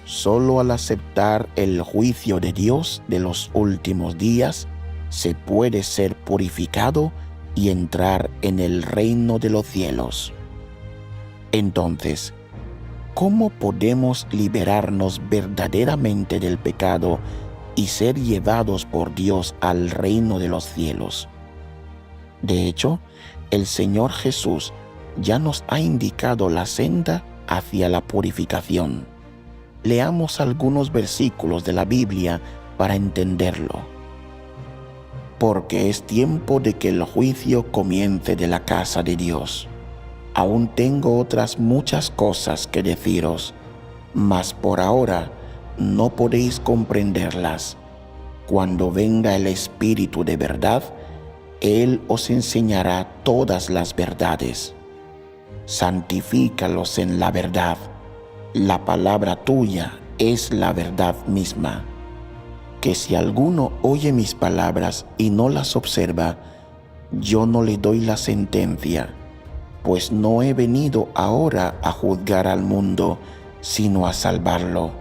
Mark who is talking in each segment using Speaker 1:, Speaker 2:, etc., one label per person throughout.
Speaker 1: Solo al aceptar el juicio de Dios de los últimos días se puede ser purificado y entrar en el reino de los cielos. Entonces, ¿cómo podemos liberarnos verdaderamente del pecado y ser llevados por Dios al reino de los cielos? De hecho, el Señor Jesús ya nos ha indicado la senda hacia la purificación. Leamos algunos versículos de la Biblia para entenderlo. Porque es tiempo de que el juicio comience de la casa de Dios. Aún tengo otras muchas cosas que deciros, mas por ahora no podéis comprenderlas. Cuando venga el Espíritu de verdad, Él os enseñará todas las verdades. Santifícalos en la verdad. La palabra tuya es la verdad misma. Que si alguno oye mis palabras y no las observa, yo no le doy la sentencia, pues no he venido ahora a juzgar al mundo, sino a salvarlo.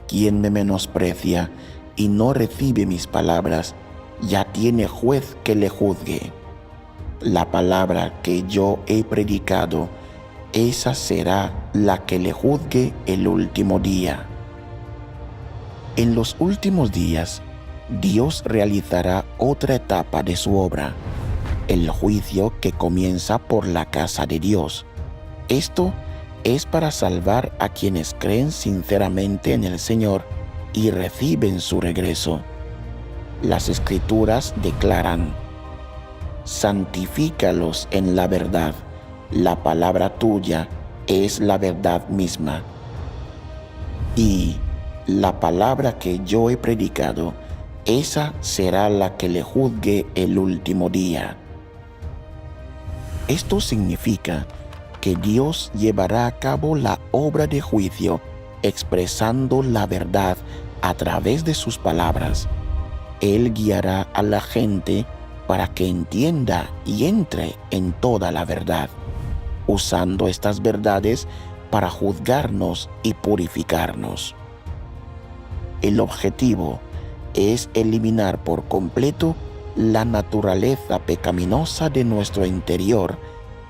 Speaker 1: Quien me menosprecia y no recibe mis palabras, ya tiene juez que le juzgue. La palabra que yo he predicado, esa será la que le juzgue el último día. En los últimos días, Dios realizará otra etapa de su obra, el juicio que comienza por la casa de Dios. Esto es para salvar a quienes creen sinceramente en el Señor y reciben su regreso. Las Escrituras declaran: santifícalos en la verdad, la palabra tuya es la verdad misma. Y la palabra que yo he predicado, esa será la que le juzgue el último día. Esto significa que Dios llevará a cabo la obra de juicio expresando la verdad a través de sus palabras. Él guiará a la gente para que entienda y entre en toda la verdad, usando estas verdades para juzgarnos y purificarnos. El objetivo es eliminar por completo la naturaleza pecaminosa de nuestro interior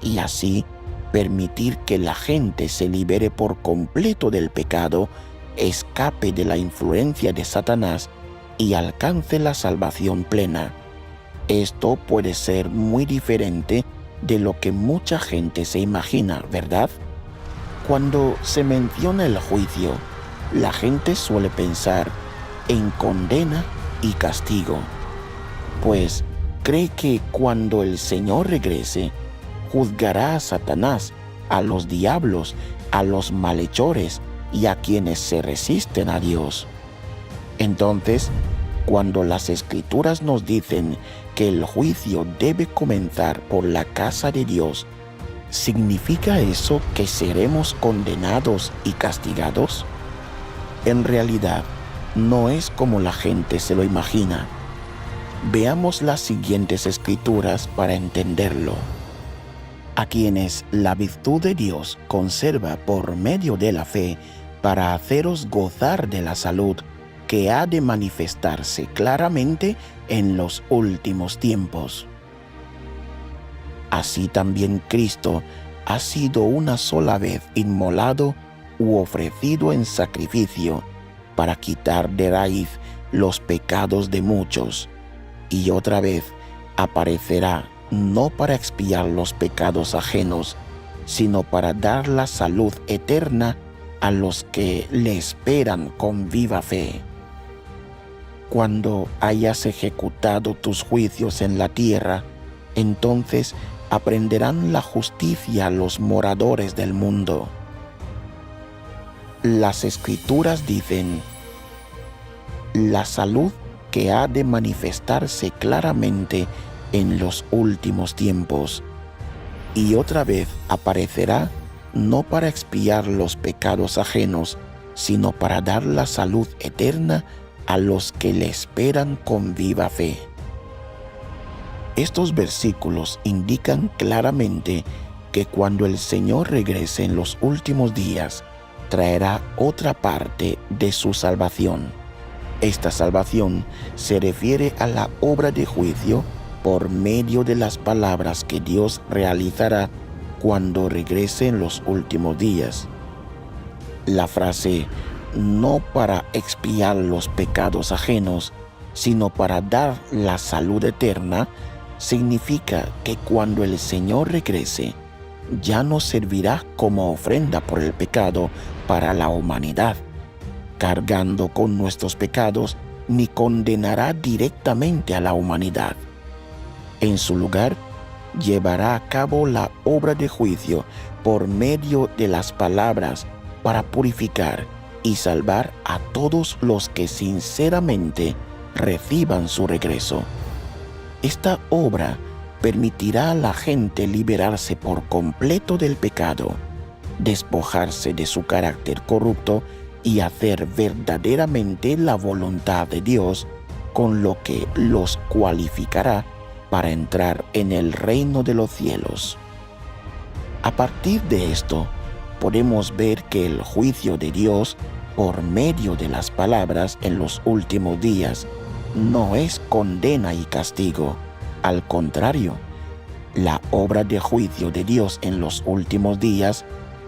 Speaker 1: y así permitir que la gente se libere por completo del pecado, escape de la influencia de Satanás y alcance la salvación plena. Esto puede ser muy diferente de lo que mucha gente se imagina, ¿verdad? Cuando se menciona el juicio, la gente suele pensar en condena y castigo, pues cree que cuando el Señor regrese, juzgará a Satanás, a los diablos, a los malhechores y a quienes se resisten a Dios. Entonces, cuando las Escrituras nos dicen que el juicio debe comenzar por la casa de Dios, ¿significa eso que seremos condenados y castigados? En realidad, no es como la gente se lo imagina. Veamos las siguientes Escrituras para entenderlo. A quienes la virtud de Dios conserva por medio de la fe para haceros gozar de la salud que ha de manifestarse claramente en los últimos tiempos. Así también Cristo ha sido una sola vez inmolado u ofrecido en sacrificio para quitar de raíz los pecados de muchos, y otra vez aparecerá no para expiar los pecados ajenos, sino para dar la salud eterna a los que le esperan con viva fe. Cuando hayas ejecutado tus juicios en la tierra, entonces aprenderán la justicia los moradores del mundo. Las Escrituras dicen: la salud que ha de manifestarse claramente en los últimos tiempos, y otra vez aparecerá no para expiar los pecados ajenos, sino para dar la salud eterna a los que le esperan con viva fe. Estos versículos indican claramente que cuando el Señor regrese en los últimos días, traerá otra parte de su salvación. Esta salvación se refiere a la obra de juicio por medio de las palabras que Dios realizará cuando regrese en los últimos días. La frase "no para expiar los pecados ajenos, sino para dar la salud eterna" significa que cuando el Señor regrese, ya no servirá como ofrenda por el pecado para la humanidad, cargando con nuestros pecados, ni condenará directamente a la humanidad. En su lugar, llevará a cabo la obra de juicio por medio de las palabras para purificar y salvar a todos los que sinceramente reciban su regreso. Esta obra permitirá a la gente liberarse por completo del pecado, despojarse de su carácter corrupto y hacer verdaderamente la voluntad de Dios, con lo que los cualificará para entrar en el reino de los cielos. A partir de esto, podemos ver que el juicio de Dios por medio de las palabras en los últimos días no es condena y castigo. Al contrario, la obra de juicio de Dios en los últimos días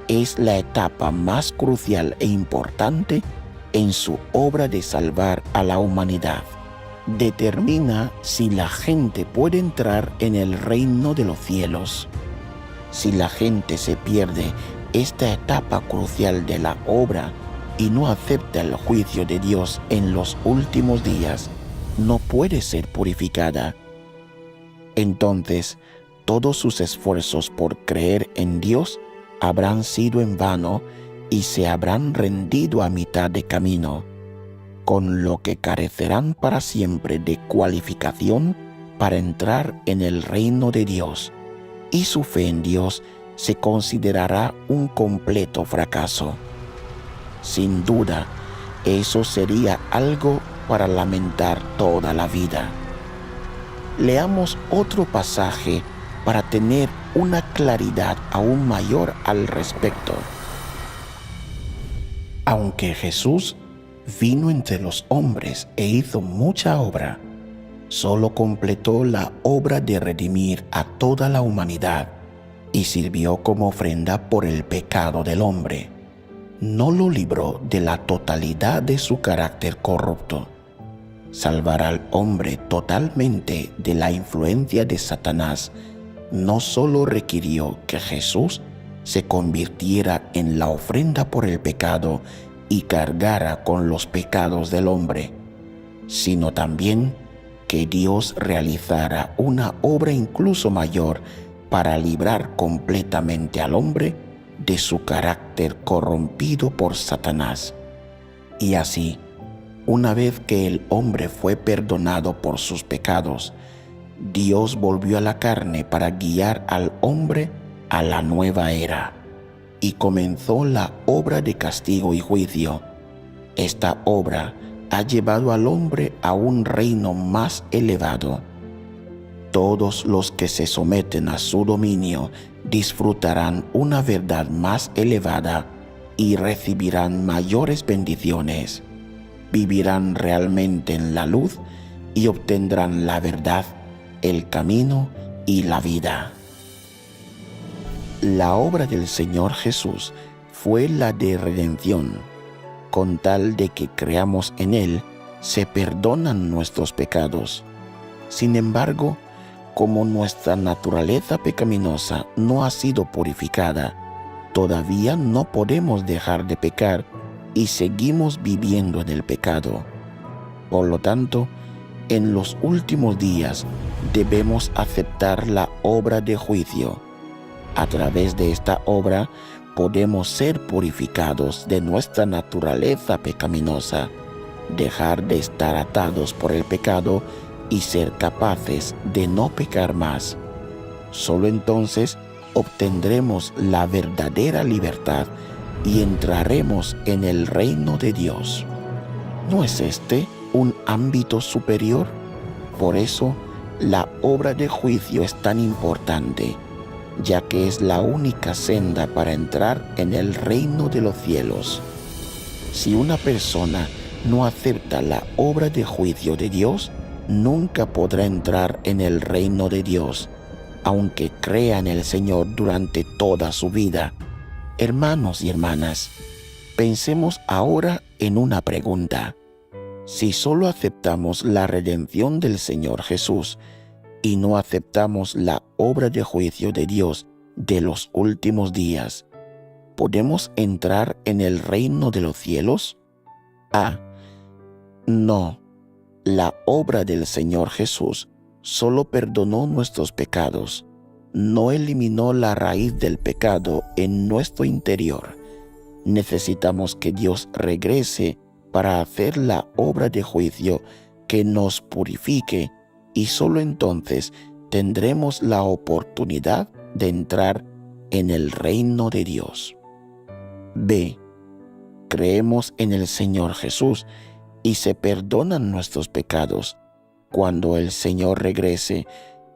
Speaker 1: es la etapa más crucial e importante en su obra de salvar a la humanidad. Determina si la gente puede entrar en el reino de los cielos. Si la gente se pierde esta etapa crucial de la obra y no acepta el juicio de Dios en los últimos días, no puede ser purificada. Entonces, todos sus esfuerzos por creer en Dios habrán sido en vano y se habrán rendido a mitad de camino, con lo que carecerán para siempre de cualificación para entrar en el reino de Dios, y su fe en Dios se considerará un completo fracaso. Sin duda, eso sería algo para lamentar toda la vida. Leamos otro pasaje para tener una claridad aún mayor al respecto. Aunque Jesús vino entre los hombres e hizo mucha obra, solo completó la obra de redimir a toda la humanidad y sirvió como ofrenda por el pecado del hombre. No lo libró de la totalidad de su carácter corrupto. Salvar al hombre totalmente de la influencia de Satanás no solo requirió que Jesús se convirtiera en la ofrenda por el pecado y cargara con los pecados del hombre, sino también que Dios realizara una obra incluso mayor para librar completamente al hombre de su carácter corrompido por Satanás. Y así, una vez que el hombre fue perdonado por sus pecados, Dios volvió a la carne para guiar al hombre a la nueva era y comenzó la obra de castigo y juicio. Esta obra ha llevado al hombre a un reino más elevado. Todos los que se someten a su dominio disfrutarán una verdad más elevada y recibirán mayores bendiciones. Vivirán realmente en la luz y obtendrán la verdad, el camino y la vida. La obra del Señor Jesús fue la de redención. Con tal de que creamos en Él, se perdonan nuestros pecados. Sin embargo, como nuestra naturaleza pecaminosa no ha sido purificada, todavía no podemos dejar de pecar y seguimos viviendo en el pecado. Por lo tanto, en los últimos días debemos aceptar la obra de juicio. A través de esta obra podemos ser purificados de nuestra naturaleza pecaminosa, dejar de estar atados por el pecado y ser capaces de no pecar más. Solo entonces obtendremos la verdadera libertad y entraremos en el reino de Dios. ¿No es este un ámbito superior? Por eso, la obra de juicio es tan importante. ya que es la única senda para entrar en el reino de los cielos. Si una persona no acepta la obra de juicio de Dios, nunca podrá entrar en el reino de Dios, aunque crea en el Señor durante toda su vida. Hermanos y hermanas, pensemos ahora en una pregunta. Si solo aceptamos la redención del Señor Jesús y no aceptamos la obra de juicio de Dios de los últimos días, ¿podemos entrar en el reino de los cielos? A. No. La obra del Señor Jesús solo perdonó nuestros pecados, no eliminó la raíz del pecado en nuestro interior. Necesitamos que Dios regrese para hacer la obra de juicio que nos purifique, y solo entonces tendremos la oportunidad de entrar en el reino de Dios. B. Creemos en el Señor Jesús y se perdonan nuestros pecados. Cuando el Señor regrese,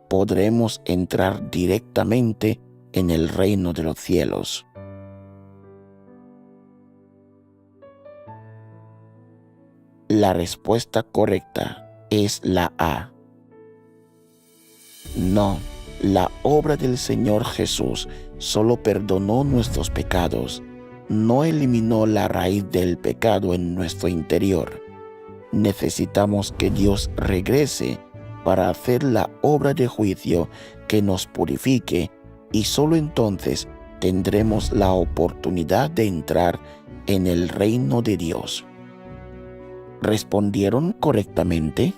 Speaker 1: podremos entrar directamente en el reino de los cielos. La respuesta correcta es la A. No, la obra del Señor Jesús solo perdonó nuestros pecados, no eliminó la raíz del pecado en nuestro interior. Necesitamos que Dios regrese para hacer la obra de juicio que nos purifique, y solo entonces tendremos la oportunidad de entrar en el reino de Dios. ¿Respondieron correctamente?